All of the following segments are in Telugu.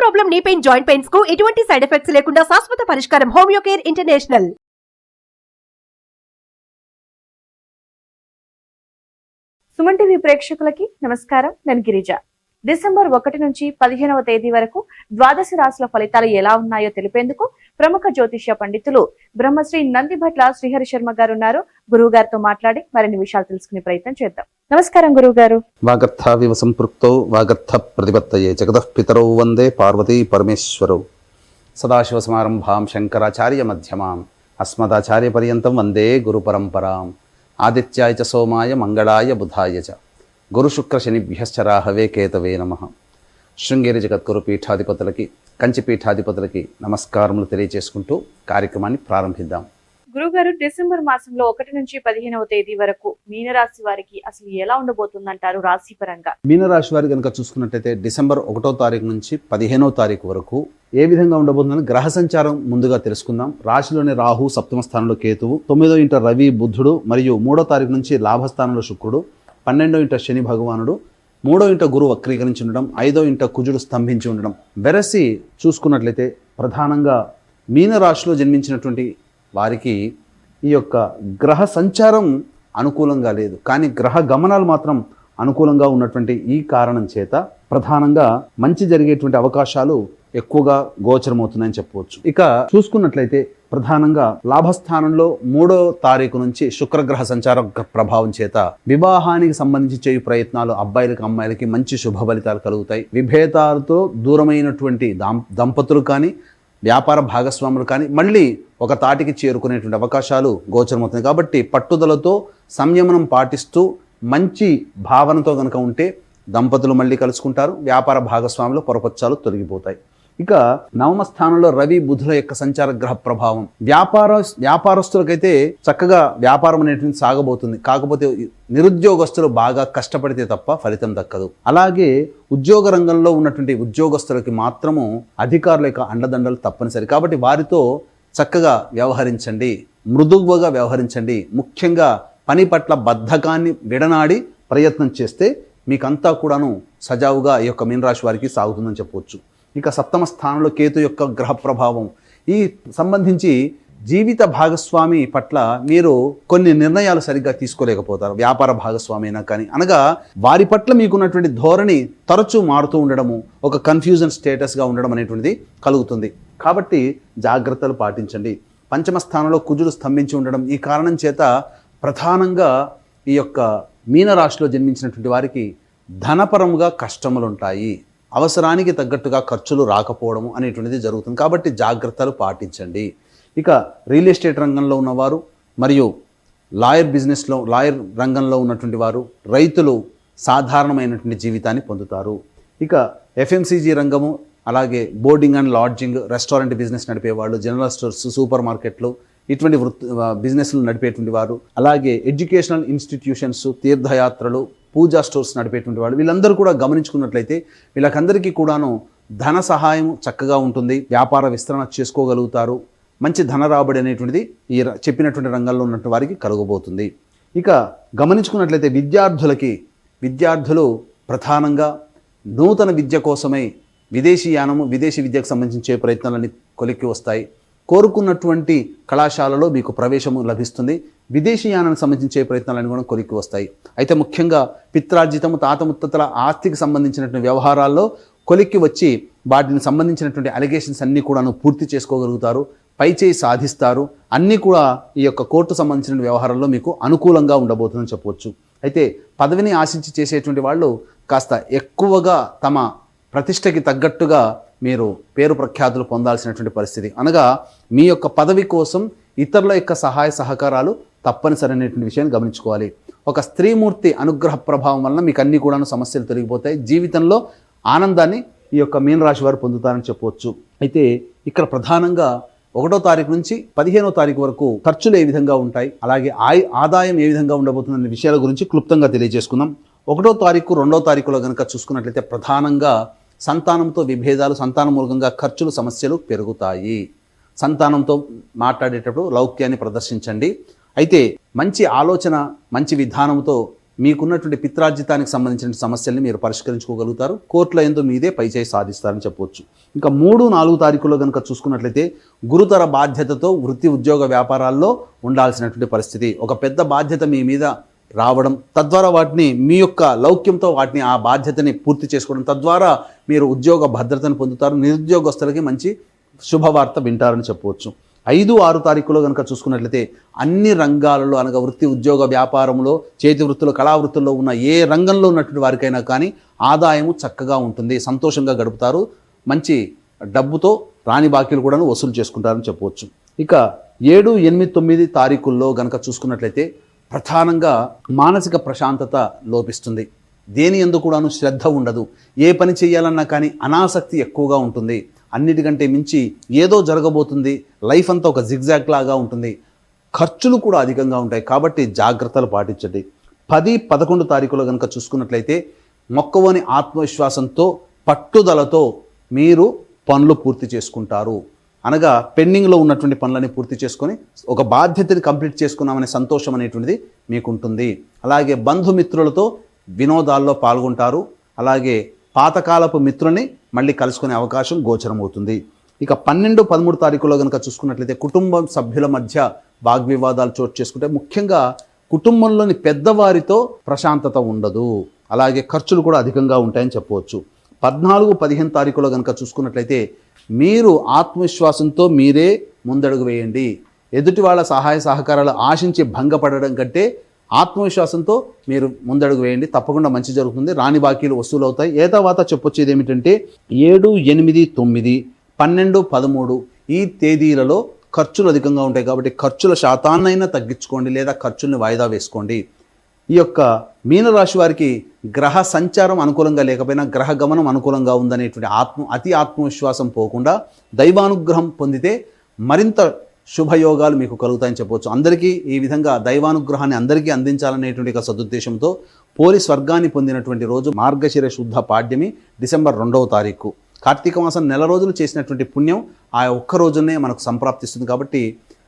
Problem knee pain joint pains కు ఎటువంటి సైడ్ ఎఫెక్ట్స్ లేకుండా శాశ్వత పరిష్కారం homeo care international. Suman TV ప్రేక్షకులకి నమస్కారం. నేను గిరిజ. డిసెంబర్ 1 నుంచి 15వ తేదీ వరకు ద్వాదశ రాశుల ఫలితాలు ఎలా ఉన్నాయో తెలిపేందుకు ప్రముఖ జ్యోతిష్య పండితులు బ్రహ్మశ్రీ నందిభట్ల శ్రీహరి శర్మ గారు ఉన్నారు. గురువు గారితో మాట్లాడి మరిన్ని విషయాలు తెలుసుకునే ప్రయత్నం చేద్దాం. నమస్కారం గురువు గారు. వాగర్థావివ సంపృక్తౌ వాగర్థ ప్రతిపత్తయే జగతః పితరౌ వందే పార్వతీ పరమేశ్వరౌ. సదాశివ సమారంభాం శంకరాచార్య మధ్యమాం అస్మదాచార్య పర్యంతం వందే గురు పరంపరాం. ఆదిత్యాయ చ సోమాయ మంగళాయ బుధాయ చ గురు శుక్ర శనిభ్యశ్చ రాహవే కేతవే నమః. శృంగేరి జగద్గురు పీఠాధిపతులకి, కంచి పీఠాధిపతులకి నమస్కారములు తెలియజేసుకుంటూ కార్యక్రమాన్ని ప్రారంభిద్దాం. గురుగారు, డిసెంబర్ మాసంలో 1 నుంచి 15వ తేదీ వరకు మీనరాశి వారికి అసలు ఎలా ఉండబోతుందంటారు రాశి పరంగా? మీనరాశి వారి కనుక చూసుకున్నట్లయితే డిసెంబర్ 1వ తారీఖు నుంచి 15వ తారీఖు వరకు ఏ విధంగా ఉండబోతుందని గ్రహ సంచారం ముందుగా తెలుసుకుందాం. రాశిలోని రాహు, సప్తమ స్థానంలో కేతువు, 9వ ఇంట రవి బుధుడు మరియు 3వ తారీఖు నుంచి లాభస్థానంలో శుక్రుడు, 12వ ఇంట శని భగవానుడు, 3వ ఇంట గురు వక్రీకరించి ఉండడం, 5వ ఇంట కుజుడు స్తంభించి ఉండడం. వెరసి చూసుకున్నట్లయితే ప్రధానంగా మీనరాశిలో జన్మించినటువంటి వారికి ఈ యొక్క గ్రహ సంచారం అనుకూలంగా లేదు, కానీ గ్రహ గమనాలు మాత్రం అనుకూలంగా ఉన్నటువంటి ఈ కారణం చేత ప్రధానంగా మంచి జరిగేటువంటి అవకాశాలు ఎక్కువగా గోచరమవుతున్నాయని చెప్పవచ్చు. ఇక చూసుకున్నట్లయితే ప్రధానంగా లాభస్థానంలో 3వ తారీఖు నుంచి శుక్రగ్రహ సంచార ప్రభావం చేత వివాహానికి సంబంధించి చేయు ప్రయత్నాలు అబ్బాయిలకి అమ్మాయిలకి మంచి శుభ ఫలితాలు కలుగుతాయి. విభేదాలతో దూరమైనటువంటి దంపతులు కానీ వ్యాపార భాగస్వాములు కానీ మళ్ళీ ఒక తాటికి చేరుకునేటువంటి అవకాశాలు గోచరమవుతున్నాయి. కాబట్టి పట్టుదలతో సంయమనం పాటిస్తూ మంచి భావనతో కనుక ఉంటే దంపతులు మళ్ళీ కలుసుకుంటారు. వ్యాపార భాగస్వాములు పొరపచ్చాలు తొలగిపోతాయి. ఇక 9వ స్థానంలో రవి బుధుల యొక్క సంచార గ్రహ ప్రభావం వ్యాపారస్తులకైతే చక్కగా వ్యాపారం అనేటువంటి సాగబోతుంది. కాకపోతే నిరుద్యోగస్తులు బాగా కష్టపడితే తప్ప ఫలితం దక్కదు. అలాగే ఉద్యోగ రంగంలో ఉన్నటువంటి ఉద్యోగస్తులకి మాత్రము అధికారుల యొక్క అండదండలు తప్పనిసరి. కాబట్టి వారితో చక్కగా వ్యవహరించండి, మృదువుగా వ్యవహరించండి. ముఖ్యంగా పని పట్ల బద్ధకాన్ని విడనాడి ప్రయత్నం చేస్తే మీకంతా కూడాను సజావుగా ఈ యొక్క మీనరాశి వారికి సాగుతుందని చెప్పవచ్చు. ఇక 7వ స్థానంలో కేతు యొక్క గ్రహ ప్రభావం ఈ సంబంధించి జీవిత భాగస్వామి పట్ల మీరు కొన్ని నిర్ణయాలు సరిగ్గా తీసుకోలేకపోతారు. వ్యాపార భాగస్వామి అయినా కానీ, అనగా వారి పట్ల మీకున్నటువంటి ధోరణి తరచూ మారుతూ ఉండడము, ఒక కన్ఫ్యూజన్ స్టేటస్గా ఉండడం అనేటువంటిది కలుగుతుంది. కాబట్టి జాగ్రత్తలు పాటించండి. 5వ స్థానంలో కుజుడు స్తంభించి ఉండడం ఈ కారణం చేత ప్రధానంగా ఈ యొక్క మీనరాశిలో జన్మించినటువంటి వారికి ధనపరముగా కష్టములు ఉంటాయి. అవసరానికి తగ్గట్టుగా ఖర్చులు రాకపోవడము అనేటువంటిది జరుగుతుంది. కాబట్టి జాగ్రత్తలు పాటించండి. ఇక రియల్ ఎస్టేట్ రంగంలో ఉన్నవారు మరియు లాయర్ రంగంలో ఉన్నటువంటి వారు, రైతులు సాధారణమైనటువంటి జీవితాన్ని పొందుతారు. ఇక ఎఫ్ఎంసీజీ రంగము, అలాగే boarding and lodging, restaurant business నడిపేవాళ్ళు, జనరల్ స్టోర్స్, సూపర్ మార్కెట్లు, ఇటువంటి బిజినెస్లు నడిపేటువంటి వారు, అలాగే ఎడ్యుకేషనల్ ఇన్స్టిట్యూషన్స్, తీర్థయాత్రలు, పూజా స్టోర్స్ నడిపేటువంటి వాళ్ళు, వీళ్ళందరూ కూడా గమనించుకున్నట్లయితే వీళ్ళకందరికీ కూడాను ధన సహాయం చక్కగా ఉంటుంది. వ్యాపార విస్తరణ చేసుకోగలుగుతారు. మంచి ధన రాబడి అనేటువంటిది ఈ చెప్పినటువంటి రంగంలో ఉన్నటువంటి వారికి కలుగబోతుంది. ఇక గమనించుకున్నట్లయితే విద్యార్థులు ప్రధానంగా నూతన విద్య కోసమై విదేశీ విద్యకు సంబంధించే ప్రయత్నాలన్నీ కొలిక్కి వస్తాయి. కోరుకున్నటువంటి కళాశాలలో మీకు ప్రవేశము లభిస్తుంది. విదేశీయానానికి సంబంధించే ప్రయత్నాలన్నీ కూడా కొలిక్కి వస్తాయి. అయితే ముఖ్యంగా పిత్రార్జితము, తాత ముత్తతల ఆస్తికి సంబంధించినటువంటి వ్యవహారాల్లో కొలిక్కి వచ్చి వాటిని సంబంధించినటువంటి అలిగేషన్స్ అన్నీ కూడాను పూర్తి చేసుకోగలుగుతారు. పైచేయి సాధిస్తారు. అన్నీ కూడా ఈ యొక్క కోర్టు సంబంధించిన వ్యవహారాల్లో మీకు అనుకూలంగా ఉండబోతుందని చెప్పవచ్చు. అయితే పదవిని ఆశించి చేసేటువంటి వాళ్ళు కాస్త ఎక్కువగా తమ ప్రతిష్టకి తగ్గట్టుగా మీరు పేరు ప్రఖ్యాతులు పొందాల్సినటువంటి పరిస్థితి. అనగా మీ యొక్క పదవి కోసం ఇతరుల యొక్క సహాయ సహకారాలు తప్పనిసరి అనేటువంటి విషయాన్ని గమనించుకోవాలి. ఒక స్త్రీమూర్తి అనుగ్రహ ప్రభావం వలన మీకు అన్నీ కూడా సమస్యలు తొలగిపోతాయి. జీవితంలో ఆనందాన్ని ఈ యొక్క మీనరాశి వారు పొందుతారని చెప్పవచ్చు. అయితే ఇక్కడ ప్రధానంగా 1వ తారీఖు నుంచి 15వ తారీఖు వరకు ఖర్చులు ఏ విధంగా ఉంటాయి, అలాగే ఆదాయం ఏ విధంగా ఉండబోతుందనే విషయాల గురించి క్లుప్తంగా తెలియజేసుకుందాం. 1వ తారీఖు 2వ తారీఖులో కనుక చూసుకున్నట్లయితే ప్రధానంగా సంతానంతో విభేదాలు, సంతాన మూలంగా ఖర్చులు, సమస్యలు పెరుగుతాయి. సంతానంతో మాట్లాడేటప్పుడు లౌక్యాన్ని ప్రదర్శించండి. అయితే మంచి ఆలోచన, మంచి విధానంతో మీకున్నటువంటి పిత్రార్జితానికి సంబంధించిన సమస్యల్ని మీరు పరిష్కరించుకోగలుగుతారు. కోర్టుల యందు మీదే పైచేయి సాధిస్తారని చెప్పవచ్చు. ఇంకా 3, 4 తారీఖుల్లో కనుక చూసుకున్నట్లయితే గురుతర బాధ్యతతో వృత్తి ఉద్యోగ వ్యాపారాల్లో ఉండాల్సినటువంటి పరిస్థితి. ఒక పెద్ద బాధ్యత మీ మీద రావడం, తద్వారా వాటిని మీ యొక్క లౌక్యంతో వాటిని ఆ బాధ్యతని పూర్తి చేసుకోవడం, తద్వారా మీరు ఉద్యోగ భద్రతను పొందుతారు. నిరుద్యోగస్తులకి మంచి శుభవార్త వింటారని చెప్పవచ్చు. 5, 6 తారీఖులో కనుక చూసుకున్నట్లయితే అన్ని రంగాలలో అనగా వృత్తి ఉద్యోగ వ్యాపారంలో, చేతి వృత్తులు, కళావృత్తుల్లో ఉన్న ఏ రంగంలో ఉన్నటువంటి వారికైనా కానీ ఆదాయము చక్కగా ఉంటుంది, సంతోషంగా గడుపుతారు, మంచి డబ్బుతో రాని బాకీలు కూడా వసూలు చేసుకుంటారని చెప్పవచ్చు. ఇక 7, 8, 9 తారీఖుల్లో కనుక చూసుకున్నట్లయితే ప్రధానంగా మానసిక ప్రశాంతత లోపిస్తుంది. దేని యందు కూడాను శ్రద్ధ ఉండదు. ఏ పని చేయాలన్నా కానీ అనాసక్తి ఎక్కువగా ఉంటుంది. అన్నిటికంటే మించి ఏదో జరగబోతుంది, లైఫ్ అంతా ఒక జిగ్జాగ్ లాగా ఉంటుంది. ఖర్చులు కూడా అధికంగా ఉంటాయి, కాబట్టి జాగ్రత్తలు పాటించండి. 10, 11 తారీఖులో కనుక చూసుకున్నట్లయితే మొక్కవని ఆత్మవిశ్వాసంతో, పట్టుదలతో మీరు పనులు పూర్తి చేసుకుంటారు. అనగా పెండింగ్లో ఉన్నటువంటి పనులని పూర్తి చేసుకొని ఒక బాధ్యతని కంప్లీట్ చేసుకున్నామనే సంతోషం అనేటువంటిది మీకు ఉంటుంది. అలాగే బంధుమిత్రులతో వినోదాల్లో పాల్గొంటారు. అలాగే పాతకాలపు మిత్రుల్ని మళ్ళీ కలుసుకునే అవకాశం గోచరమవుతుంది. ఇక 12, 13 తారీఖులో కనుక చూసుకున్నట్లయితే కుటుంబం సభ్యుల మధ్య వాగ్వివాదాలు చోటు చేసుకుంటే, ముఖ్యంగా కుటుంబంలోని పెద్దవారితో ప్రశాంతత ఉండదు. అలాగే ఖర్చులు కూడా అధికంగా ఉంటాయని చెప్పవచ్చు. 14, 15 తారీఖులో కనుక చూసుకున్నట్లయితే మీరు ఆత్మవిశ్వాసంతో మీరే ముందడుగు వేయండి. ఎదుటి వాళ్ళ సహాయ సహకారాలు ఆశించి భంగపడడం కంటే ఆత్మవిశ్వాసంతో మీరు ముందడుగు వేయండి, తప్పకుండా మంచి జరుగుతుంది. రాని బాకీలు వసూలు అవుతాయి. తర్వాత చెప్పొచ్చేది ఏమిటంటే 7, 8, 9, 12, 13 ఈ తేదీలలో ఖర్చులు అధికంగా ఉంటాయి. కాబట్టి ఖర్చుల శాతాన్నైనా తగ్గించుకోండి, లేదా ఖర్చుల్ని వాయిదా వేసుకోండి. ఈ యొక్క మీనరాశి వారికి గ్రహ సంచారం అనుకూలంగా లేకపోయినా గ్రహ గమనం అనుకూలంగా ఉందనేటువంటి అతి ఆత్మవిశ్వాసం పోకుండా దైవానుగ్రహం పొందితే మరింత శుభయోగాలు మీకు కలుగుతాయని చెప్పవచ్చు. అందరికీ ఈ విధంగా దైవానుగ్రహాన్ని అందరికీ అందించాలనేటువంటి ఒక సదుద్దేశంతో పోలి స్వర్గాన్ని పొందినటువంటి రోజు మార్గశిర శుద్ధ పాడ్యమి డిసెంబర్ 2వ తారీఖు. కార్తీక మాసం నెల రోజులు చేసినటువంటి పుణ్యం ఆ ఒక్క రోజునే మనకు సంప్రాప్తిస్తుంది. కాబట్టి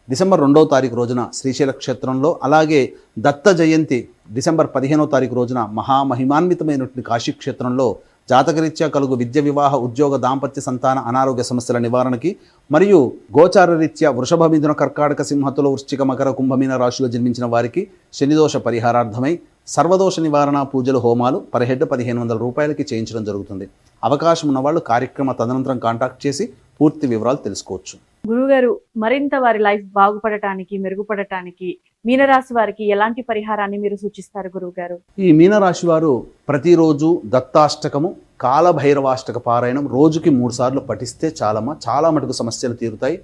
డిసెంబర్ 2వ తారీఖు రోజున శ్రీశైల క్షేత్రంలో, అలాగే దత్త జయంతి డిసెంబర్ 15వ తారీఖు రోజున మహామహిమాన్వితమైనటువంటి కాశీ క్షేత్రంలో జాతకరీత్యా కలుగు విద్య, వివాహ, ఉద్యోగ, దాంపత్య, సంతాన, అనారోగ్య సమస్యల నివారణకి, మరియు గోచార రీత్యా వృషభ, మిథున, కర్కాటక, సింహతుల, వృశ్చిక, మకర, కుంభమీన రాశిలో జన్మించిన వారికి శనిదోష పరిహారార్థమై సర్వదోష నివారణ పూజలు, హోమాలు పర్ హెడ్ 1500 రూపాయలకి చేయించడం జరుగుతుంది. అవకాశం ఉన్నవాళ్ళు కార్యక్రమ తదనంతరం కాంటాక్ట్ చేసి పూర్తి వివరాలు తెలుసుకోవచ్చు. గురుగారు, మరింత వారి లైఫ్ బాగుపడటానికి, మెరుగుపడటానికి మీనరాశి వారికి ఎలాంటి పరిహారాన్ని మీరు సూచిస్తారు గురువుగారు? ఈ మీనరాశి వారు ప్రతిరోజు దత్తాష్టకము, కాలభైరవాష్టక పారాయణం రోజుకి 3 సార్లు పఠిస్తే చాలా మటుకు సమస్యలు తీరుతాయి.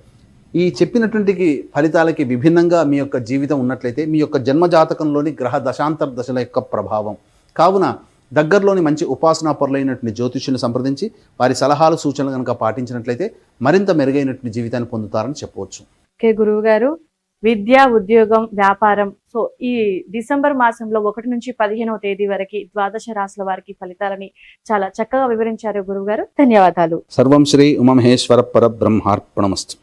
ఈ చెప్పినటువంటి ఫలితాలకి విభిన్నంగా మీ యొక్క జీవితం ఉన్నట్లయితే మీ యొక్క జన్మజాతకంలోని గ్రహ దశాంతర దశల యొక్క ప్రభావం కావున దగ్గరలోని మంచి ఉపాసనా పరులైనటువంటి జ్యోతిష్యుని సంప్రదించి వారి సలహాలు, సూచనలు కనుక పాటించినట్లయితే మరింత మెరుగైనటువంటి జీవితాన్ని పొందుతారని చెప్పవచ్చు. ఓకే గురువుగారు, విద్య, ఉద్యోగం, వ్యాపారం, సో ఈ డిసెంబర్ మాసంలో 1 నుంచి 15వ తేదీ వరకు ద్వాదశ రాశుల వారికి ఫలితాలని చాలా చక్కగా వివరించారు గురువుగారు. ధన్యవాదాలు. సర్వం శ్రీ ఉమామహేశ్వర పరబ్రహ్మార్పణమస్తు.